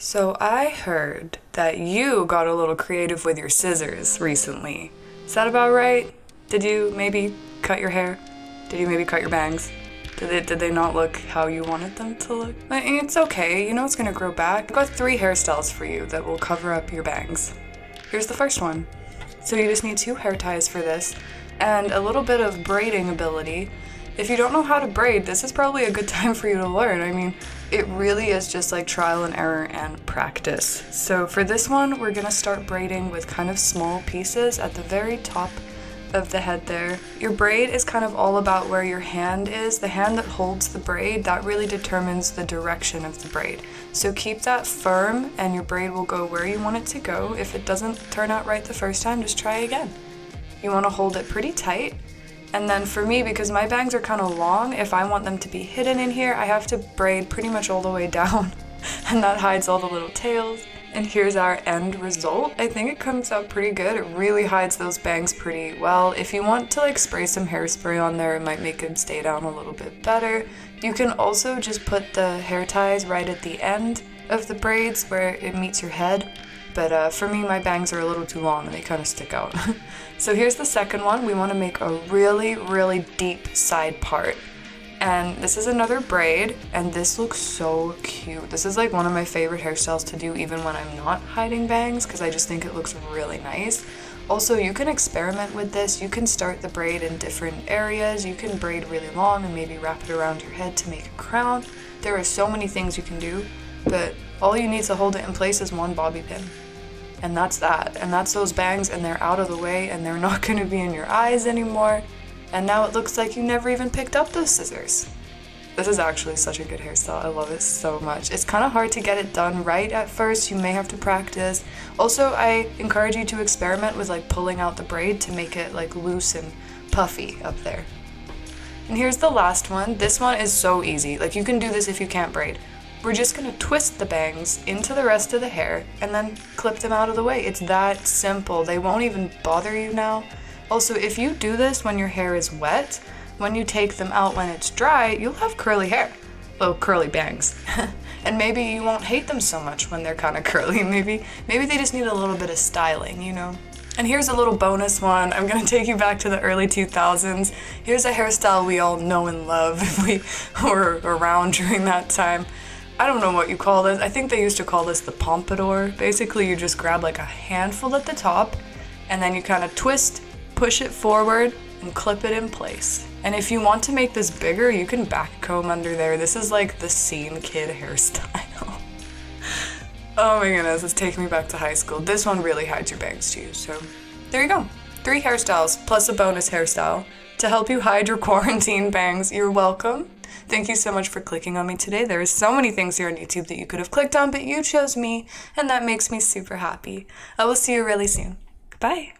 So I heard that you got a little creative with your scissors recently. Is that about right? Did you maybe cut your hair? Did you maybe cut your bangs? Did they not look how you wanted them to look? It's okay, you know it's gonna grow back. I've got 3 hairstyles for you that will cover up your bangs. Here's the first one. So you just need 2 hair ties for this and a little bit of braiding ability. If you don't know how to braid, this is probably a good time for you to learn. I mean, it really is just like trial and error and practice. So for this one, we're gonna start braiding with kind of small pieces at the very top of the head there. Your braid is kind of all about where your hand is. The hand that holds the braid, that really determines the direction of the braid. So keep that firm and your braid will go where you want it to go. If it doesn't turn out right the first time, just try again. You want to hold it pretty tight. And then for me, because my bangs are kind of long, if I want them to be hidden in here, I have to braid pretty much all the way down. And that hides all the little tails. And here's our end result. I think it comes out pretty good. It really hides those bangs pretty well. If you want to like spray some hairspray on there, it might make them stay down a little bit better. You can also just put the hair ties right at the end of the braids where it meets your head. But for me, my bangs are a little too long and they kind of stick out. So here's the second one. We want to make a really, really deep side part. And this is another braid, and this looks so cute. This is like one of my favorite hairstyles to do even when I'm not hiding bangs, because I just think it looks really nice. Also, you can experiment with this. You can start the braid in different areas. You can braid really long and maybe wrap it around your head to make a crown. There are so many things you can do, but all you need to hold it in place is one bobby pin. And that's that. And that's those bangs, and they're out of the way, and they're not going to be in your eyes anymore. And now it looks like you never even picked up those scissors. This is actually such a good hairstyle. I love it so much. It's kind of hard to get it done right at first. You may have to practice. Also, I encourage you to experiment with like pulling out the braid to make it like loose and puffy up there. And here's the last one. This one is so easy. Like you can do this if you can't braid. We're just gonna twist the bangs into the rest of the hair and then clip them out of the way. It's that simple. They won't even bother you now. Also, if you do this when your hair is wet, when you take them out when it's dry, you'll have curly hair. Well, curly bangs. And maybe you won't hate them so much when they're kind of curly. Maybe they just need a little bit of styling, you know? And here's a little bonus one. I'm gonna take you back to the early 2000s. Here's a hairstyle we all know and love if we were around during that time. I don't know what you call this. I think they used to call this the pompadour. Basically, you just grab like a handful at the top and then you kind of twist, push it forward, and clip it in place. And if you want to make this bigger, you can back comb under there. This is like the scene kid hairstyle. Oh my goodness, it's taking me back to high school. This one really hides your bangs too, so there you go. 3 hairstyles plus a bonus hairstyle to help you hide your quarantine bangs. You're welcome. Thank you so much for clicking on me today. There are so many things here on YouTube that you could have clicked on, but you chose me, and that makes me super happy. I will see you really soon. Goodbye.